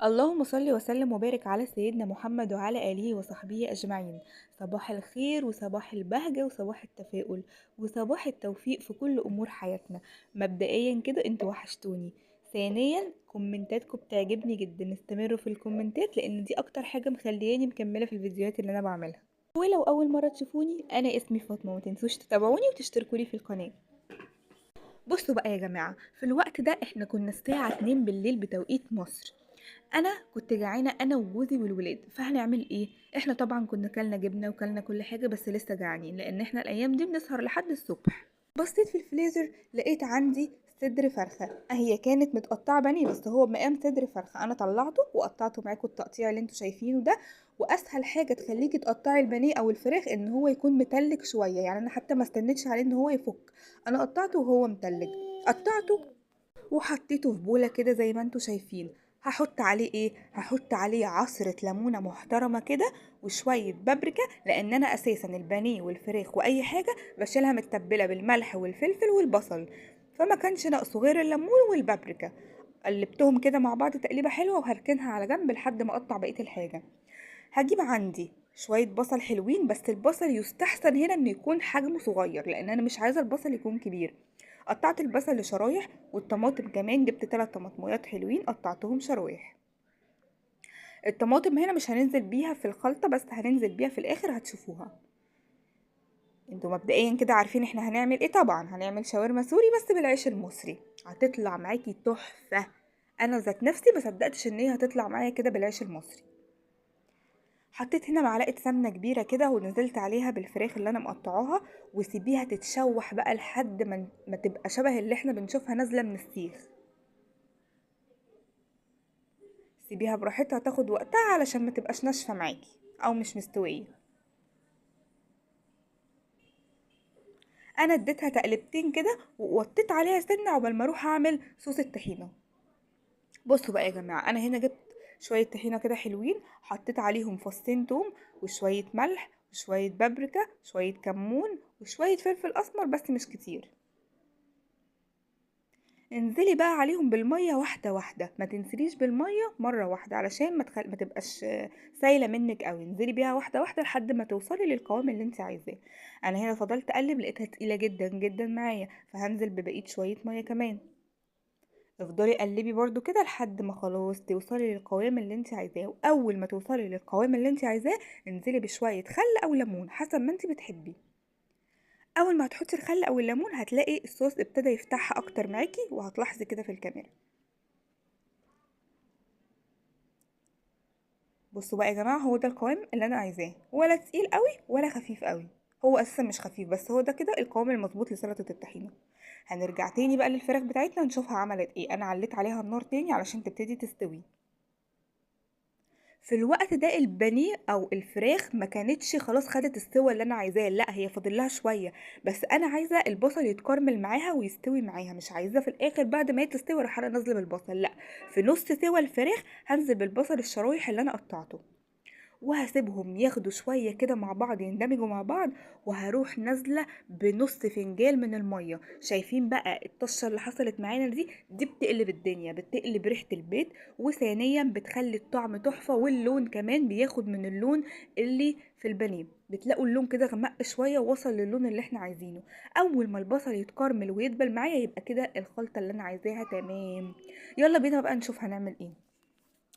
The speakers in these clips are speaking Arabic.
اللهم صل وسلم وبارك على سيدنا محمد وعلى آله وصحبه أجمعين. صباح الخير وصباح البهجة وصباح التفاؤل وصباح التوفيق في كل أمور حياتنا. مبدئيا كده انتوا وحشتوني. ثانيا كومنتاتكم بتعجبني جدا، استمروا في الكومنتات لأن دي أكتر حاجة مخلياني مكملة في الفيديوهات اللي أنا بعملها. ولو أول مرة تشوفوني أنا اسمي فاطمة، ومتنسوش تتابعوني وتشتركولي في القناة. بصوا بقى يا جماعة، في الوقت ده احنا كنا الساعة 2 بالليل بتوقيت مصر. انا كنت جعانه انا وجوزي والولاد، فهنعمل ايه؟ احنا طبعا كنا كلنا جبنه وكلنا كل حاجه، بس لسه جعانين لان احنا الايام دي بنسهر لحد الصبح. بصيت في الفريزر لقيت عندي صدر فرخه، هي كانت متقطعه بني بس هو مقام صدر فرخه، انا طلعته وقطعته معاكم التقطيع اللي انتوا شايفينه ده. واسهل حاجه تخليكي تقطعي البانيه او الفراخ ان هو يكون متلج شويه، يعني انا حتى ما استنيتش عليه ان هو يفك، انا قطعته وهو متلج. قطعته وحطيته في بولة كده زي ما انتوا شايفين. هحط عليه ايه؟ هحط عليه عصرة ليمونة محترمة كده وشوية بابريكا، لان انا اساسا البانيه والفراخ واي حاجة بشيلها متبلة بالملح والفلفل والبصل، فما كانش ناقصه غير الليمون والبابريكا. قلبتهم كده مع بعض تقليبة حلوة وهركنها على جنب لحد ما اقطع بقية الحاجة. هجيب عندي شوية بصل حلوين، بس البصل يستحسن هنا انه يكون حجمه صغير لان انا مش عايزة البصل يكون كبير. قطعت البصل لشرايح، والطماطم كمان جبت 3 طماطميات حلوين قطعتهم شرايح. الطماطم هنا مش هننزل بيها في الخلطة، بس هننزل بيها في الاخر هتشوفوها. انتوا مبدئيا كده عارفين احنا هنعمل ايه، طبعا هنعمل شاورما سوري بس بالعيش المصري. هتطلع معاكي تحفة. انا ذات نفسي مصدقتش ان هي هتطلع معايا كده بالعيش المصري. حطيت هنا معلقة سمنة كبيرة كده ونزلت عليها بالفراخ اللي انا مقطعاها، وسيبيها تتشوح بقى لحد ما تبقى شبه اللي احنا بنشوفها نازلة من السيخ. سيبيها براحتها تاخد وقتها علشان ما تبقاش ناشفة معاكي او مش مستوية. انا اديتها تقلبتين كده ووطيت عليها سنة عقبال ما اروح اعمل صوص الطحينة. بصوا بقى يا جماعة، انا هنا جبت شوية طحينة كده حلوين، حطيت عليهم فصين توم وشوية ملح وشوية بابريكا شوية كمون وشوية فلفل اسمر بس مش كتير. انزلي بقى عليهم بالميه واحده واحده، ما تنسليش بالميه مره واحده علشان ما تبقاش سايله منك قوي. انزلي بيها واحده واحده لحد ما توصلي للقوام اللي انت عايزاه. انا هنا فضلت اقلب لقيتها تقيله جدا جدا معايا، فهنزل ببقيه شويه ميه كمان. افضلي قلبي برضو كده لحد ما خلاص توصلي للقوام اللي انت عايزاه، واول ما توصلي للقوام اللي انت عايزاه انزلي بشويه خل او ليمون حسب ما انت بتحبي. اول ما هتحطي الخل او الليمون هتلاقي الصوص ابتدى يفتحها اكتر معاكي، وهتلاحظي كده في الكاميرا. بصوا بقى يا جماعه، هو ده القوام اللي انا عايزاه، ولا تقيل قوي ولا خفيف قوي. هو اساسا مش خفيف، بس هو ده كده القوام المظبوط لسلطه الطحينه. هنرجع تاني بقى للفراخ بتاعتنا نشوفها عملت ايه. انا عليت عليها النار تاني علشان تبتدي تستوي. في الوقت ده البانيه او الفراخ ما كانتش خلاص خدت السوى اللي انا عايزاه، لا هي فاضل لها شويه. بس انا عايزه البصل يتكرمل معاها ويستوي معاها، مش عايزاه في الاخر بعد ما هي تستوي اروح انا نازله بالبصل، لا. في نص سوى الفراخ هنزل بالبصل الشرايح اللي انا قطعته، وهسيبهم ياخدوا شوية كده مع بعض يندمجوا مع بعض. وهروح نازلة بنص فنجان من المية. شايفين بقى الطشة اللي حصلت معانا دي بتقلب الدنيا، بتقلب ريحة البيت، وثانيا بتخلي الطعم تحفة، واللون كمان بياخد من اللون اللي في البانيه، بتلاقوا اللون كده غمق شوية ووصل للون اللي احنا عايزينه. اول ما البصل يتكرمل ويدبل معايا يبقى كده الخلطة اللي انا عايزاها تمام. يلا بينا بقى نشوف هنعمل ايه.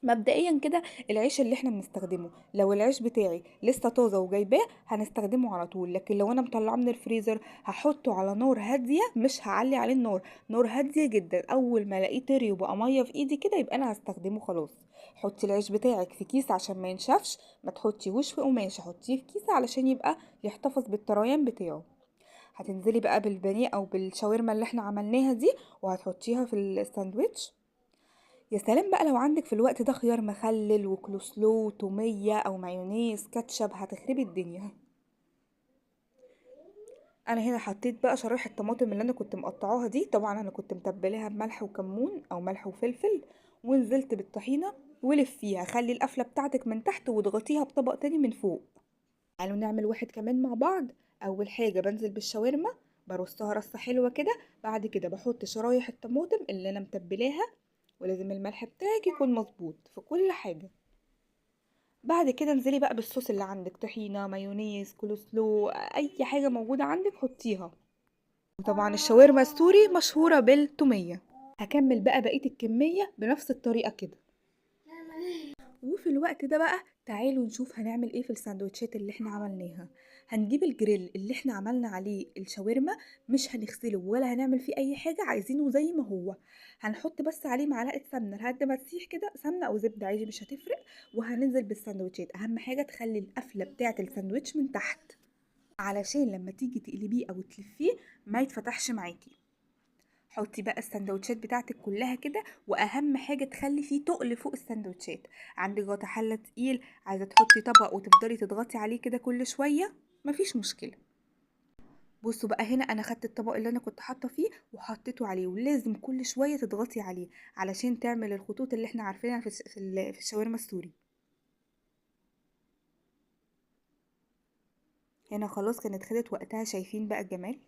مبدئيا كده العيش اللي احنا بنستخدمه، لو العيش بتاعي لسه طازه وجايباه هنستخدمه على طول، لكن لو انا مطلعاه من الفريزر هحطه على نار هاديه، مش هعلي عليه النار، نار هاديه جدا. اول ما الاقيه طري وبقى ميه في ايدي كده يبقى انا هستخدمه خلاص. حطي العيش بتاعك في كيس عشان ما ينشفش، ما تحطيهوش في قماشه، حطيه في كيس علشان يبقى يحتفظ بالطريان بتاعه. هتنزلي بقى بالبانيه او بالشاورما اللي احنا عملناها دي وهتحطيها في الساندوتش. يا سلام بقى لو عندك في الوقت ده خيار مخلل وكلوسلو وتومية او مايونيز كاتشب هتخربي الدنيا. انا هنا حطيت بقى شرايح الطماطم اللي انا كنت مقطعاها دي، طبعا انا كنت متبلاها بملح وكمون او ملح وفلفل، ونزلت بالطحينة. ولفيها، خلي القفلة بتاعتك من تحت واضغطيها بطبق تاني من فوق. تعالوا نعمل واحد كمان مع بعض. اول حاجة بنزل بالشاورما، برصها رصة حلوة كده، بعد كده بحط شرايح الطماطم اللي انا متبلاها ولازم الملح بتاعك يكون مظبوط في كل حاجة. بعد كده انزلي بقى بالصوص اللي عندك، طحينة، مايونيز، كولوسلو، اي حاجة موجودة عندك حطيها. وطبعا الشاورما السوري مشهورة بالتومية. هكمل بقى بقية الكمية بنفس الطريقة كده. وفي الوقت ده بقى تعالوا نشوف هنعمل ايه في الساندوتشات اللي احنا عملناها. هنجيب الجريل اللي احنا عملنا عليه الشاورما، مش هنغسله ولا هنعمل فيه اي حاجة، عايزينه زي ما هو. هنحط بس عليه معلقة سمنة لحد ما تسيح كده، سمنة او زبدة عادي مش هتفرق. وهننزل بالساندوتشات، اهم حاجة تخلي القفلة بتاعة الساندوتش من تحت، علشان لما تيجي تقلبيه او تلفيه ما يتفتحش معاكي. حطي بقى السندوتشات بتاعتك كلها كده، واهم حاجه تخلي فيه تقل فوق السندوتشات. عندك غطا حله تقيل، عايزه تحطي طبق وتفضلي تضغطي عليه كده كل شويه، مفيش مشكله. بصوا بقى هنا انا خدت الطبق اللي انا كنت حاطه فيه وحطيته عليه، ولازم كل شويه تضغطي عليه علشان تعمل الخطوط اللي احنا عارفينها في الشاورما السوري. هنا خلاص كانت خدت وقتها. شايفين بقى الجمال؟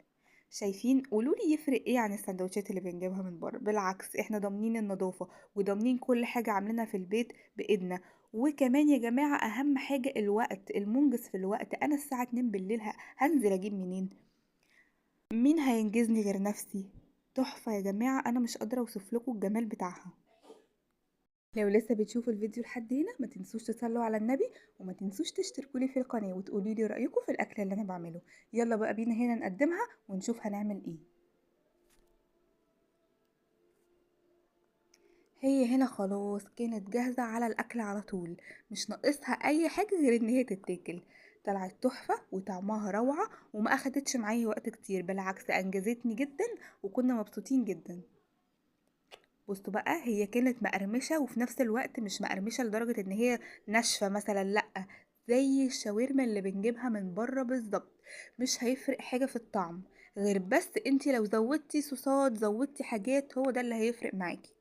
شايفين؟ قولولي يفرق ايه عن السندوتشات اللي بنجيبها من بره؟ بالعكس احنا ضامنين النظافة وضامنين كل حاجة عاملينها في البيت بإيدنا. وكمان يا جماعة اهم حاجة الوقت، المنجز في الوقت. انا الساعة 2 بالليل هنزل اجيب منين؟ مين هينجزني غير نفسي؟ تحفة يا جماعة، انا مش قادرة اوصف لكم الجمال بتاعها. لو لسه بتشوفوا الفيديو لحد هنا ما تنسوش تصلوا على النبي، وما تنسوش تشتركوا لي في القناة وتقولوا لي رأيكم في الأكل اللي أنا بعمله. يلا بقى بينا هنا نقدمها ونشوف هنعمل ايه. هي هنا خلاص كانت جاهزة على الأكل على طول، مش ناقصها أي حاجة غير إن هي تتاكل. طلعت تحفة وطعمها روعة، وما أخدتش معايا وقت كتير، بالعكس أنجزتني جدا وكنا مبسوطين جدا. بصوا بقى هي كانت مقرمشة وفي نفس الوقت مش مقرمشة لدرجة ان هي ناشفة مثلا، لأ، زي الشاورما اللي بنجيبها من بره بالظبط. مش هيفرق حاجة في الطعم، غير بس انتي لو زودتي صوصات زودتي حاجات هو ده اللي هيفرق معاكي.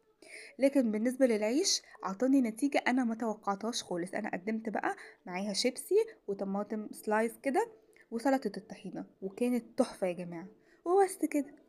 لكن بالنسبة للعيش عطاني نتيجة انا ما توقعتهاش خالص. انا قدمت بقى معاها شيبسي وطماطم سلايس كده وسلطة الطحينة، وكانت تحفة يا جماعة. وبس كده.